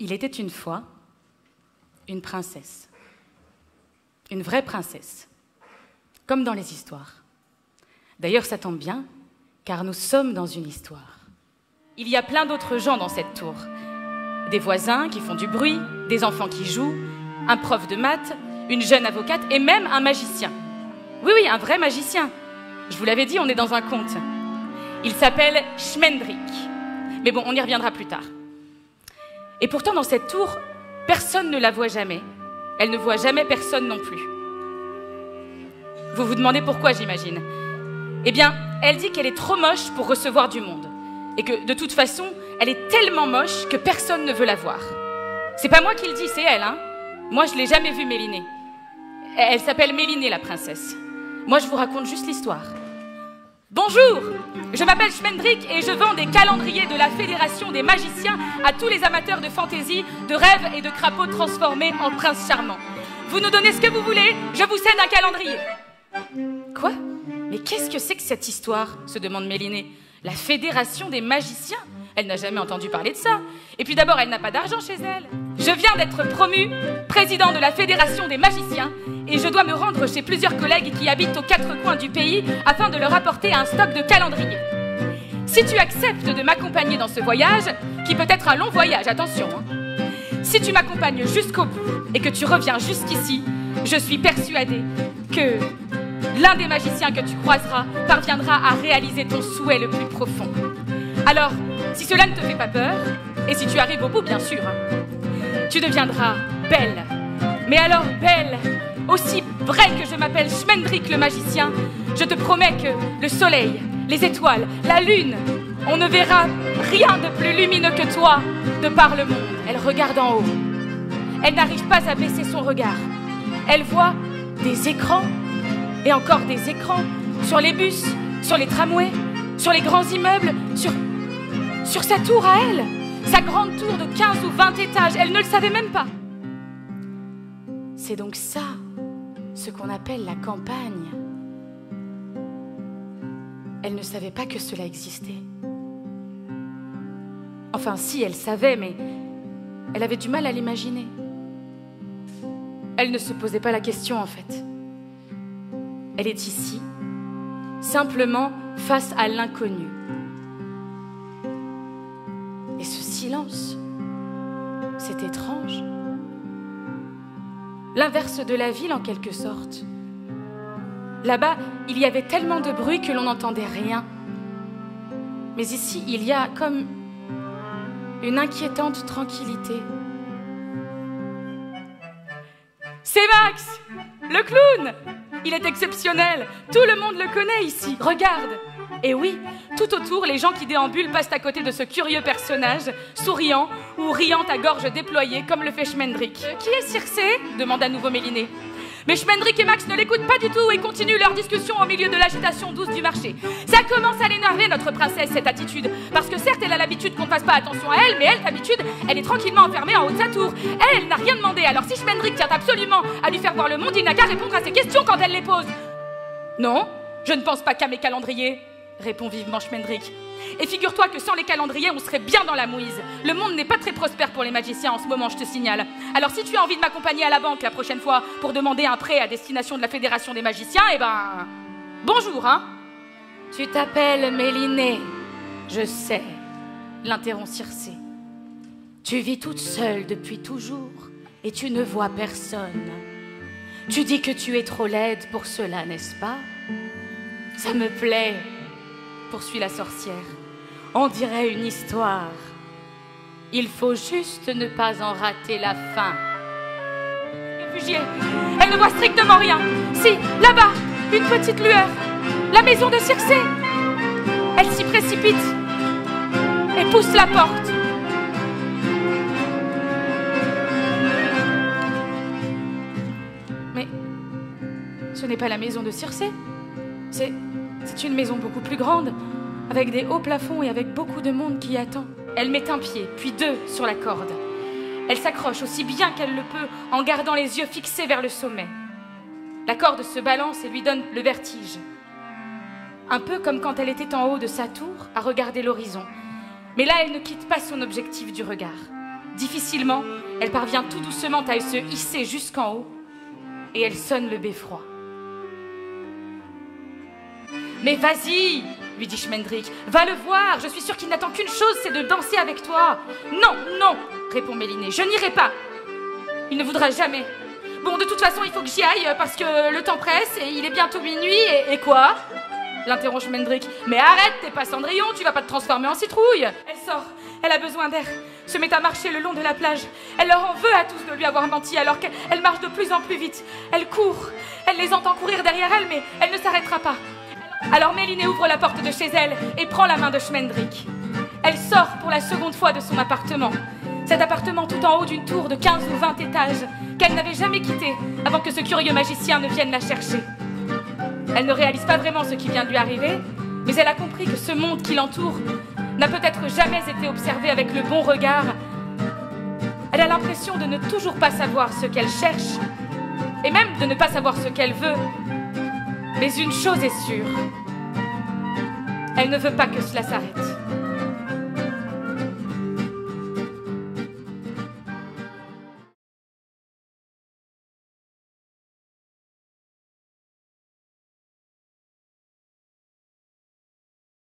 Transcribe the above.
Il était une fois une princesse. Une vraie princesse. Comme dans les histoires. D'ailleurs, ça tombe bien, car nous sommes dans une histoire. Il y a plein d'autres gens dans cette tour. Des voisins qui font du bruit, des enfants qui jouent, un prof de maths, une jeune avocate et même un magicien. Oui, oui, un vrai magicien. Je vous l'avais dit, on est dans un conte. Il s'appelle Schmendrick. Mais bon, on y reviendra plus tard. Et pourtant, dans cette tour, personne ne la voit jamais. Elle ne voit jamais personne non plus. Vous vous demandez pourquoi, j'imagine. Eh bien, elle dit qu'elle est trop moche pour recevoir du monde. Et que, de toute façon, elle est tellement moche que personne ne veut la voir. C'est pas moi qui le dis, c'est elle, hein. Moi, je l'ai jamais vue, Mélinée. Elle s'appelle Mélinée, la princesse. Moi, je vous raconte juste l'histoire. Bonjour, je m'appelle Schmendrick et je vends des calendriers de la Fédération des magiciens à tous les amateurs de fantaisie, de rêves et de crapauds transformés en princes charmants. Vous nous donnez ce que vous voulez, je vous cède un calendrier. Quoi? Mais qu'est-ce que c'est que cette histoire? Se demande Mélinée. La Fédération des magiciens? Elle n'a jamais entendu parler de ça. Et puis d'abord, elle n'a pas d'argent chez elle. Je viens d'être promue président de la Fédération des magiciens et je dois me rendre chez plusieurs collègues qui habitent aux quatre coins du pays afin de leur apporter un stock de calendriers. Si tu acceptes de m'accompagner dans ce voyage, qui peut être un long voyage, attention, hein. Si tu m'accompagnes jusqu'au bout et que tu reviens jusqu'ici, je suis persuadée que l'un des magiciens que tu croiseras parviendra à réaliser ton souhait le plus profond. Alors, si cela ne te fait pas peur, et si tu arrives au bout, bien sûr, tu deviendras belle. Mais alors belle, aussi vrai que je m'appelle Schmendrick le magicien, je te promets que le soleil, les étoiles, la lune, on ne verra rien de plus lumineux que toi de par le monde. Elle regarde en haut. Elle n'arrive pas à baisser son regard. Elle voit des écrans et encore des écrans sur les bus, sur les tramways, sur les grands immeubles, sur sa tour à elle, sa grande tour de 15 ou 20 étages. Elle ne le savait même pas. C'est donc ça, ce qu'on appelle la campagne. Elle ne savait pas que cela existait. Enfin, si, elle savait, mais elle avait du mal à l'imaginer. Elle ne se posait pas la question, en fait. Elle est ici, simplement face à l'inconnu. Et ce silence, c'est étrange. L'inverse de la ville, en quelque sorte. Là-bas, il y avait tellement de bruit que l'on n'entendait rien. Mais ici, il y a comme une inquiétante tranquillité. C'est Max, le clown! Il est exceptionnel. Tout le monde le connaît ici. Regarde. Et oui, tout autour, les gens qui déambulent passent à côté de ce curieux personnage, souriant ou riant à gorge déployée, comme le fait Schmendrick. Qui est Circé? Demande à nouveau Mélinée. Mais Schmendrick et Max ne l'écoutent pas du tout et continuent leur discussion au milieu de l'agitation douce du marché. Ça commence à l'énerver, notre princesse, cette attitude. Parce que certes, elle a l'habitude qu'on ne fasse pas attention à elle, mais elle, d'habitude, elle est tranquillement enfermée en haut de sa tour. Elle n'a rien demandé. Alors si Schmendrick tient absolument à lui faire voir le monde, il n'a qu'à répondre à ses questions quand elle les pose. Non, je ne pense pas qu'à mes calendriers, répond vivement Schmendrick. Et figure-toi que sans les calendriers, on serait bien dans la mouise. Le monde n'est pas très prospère pour les magiciens en ce moment, je te signale. Alors si tu as envie de m'accompagner à la banque la prochaine fois pour demander un prêt à destination de la Fédération des magiciens, eh ben... bonjour, hein. Tu t'appelles Mélinée, je sais, l'interrompt Circé. Tu vis toute seule depuis toujours et tu ne vois personne. Tu dis que tu es trop laide pour cela, n'est-ce pas? Ça me plaît, poursuit la sorcière. On dirait une histoire. Il faut juste ne pas en rater la fin. Réfugiée, elle ne voit strictement rien. Si, là-bas, une petite lueur. La maison de Circé. Elle s'y précipite et pousse la porte. Mais ce n'est pas la maison de Circé. C'est une maison beaucoup plus grande, avec des hauts plafonds et avec beaucoup de monde qui attend. Elle met un pied, puis deux sur la corde. Elle s'accroche aussi bien qu'elle le peut en gardant les yeux fixés vers le sommet. La corde se balance et lui donne le vertige. Un peu comme quand elle était en haut de sa tour à regarder l'horizon. Mais là, elle ne quitte pas son objectif du regard. Difficilement, elle parvient tout doucement à se hisser jusqu'en haut et elle sonne le beffroi. « Mais vas-y !» lui dit Schmendrick. « Va le voir, je suis sûre qu'il n'attend qu'une chose, c'est de danser avec toi. »« Non, non !» répond Mélinée, « je n'irai pas. Il ne voudra jamais. Bon, de toute façon, il faut que j'y aille parce que le temps presse et il est bientôt minuit et quoi ?» l'interroge Schmendrick. « Mais arrête, t'es pas Cendrillon, tu vas pas te transformer en citrouille. » Elle sort, elle a besoin d'air, se met à marcher le long de la plage. Elle leur en veut à tous de lui avoir menti alors qu'elle marche de plus en plus vite. Elle court, elle les entend courir derrière elle, mais elle ne s'arrêtera pas. Alors Mélinée ouvre la porte de chez elle et prend la main de Schmendrick. Elle sort pour la seconde fois de son appartement. Cet appartement tout en haut d'une tour de 15 ou 20 étages qu'elle n'avait jamais quitté avant que ce curieux magicien ne vienne la chercher. Elle ne réalise pas vraiment ce qui vient de lui arriver, mais elle a compris que ce monde qui l'entoure n'a peut-être jamais été observé avec le bon regard. Elle a l'impression de ne toujours pas savoir ce qu'elle cherche, et même de ne pas savoir ce qu'elle veut. Mais une chose est sûre, elle ne veut pas que cela s'arrête.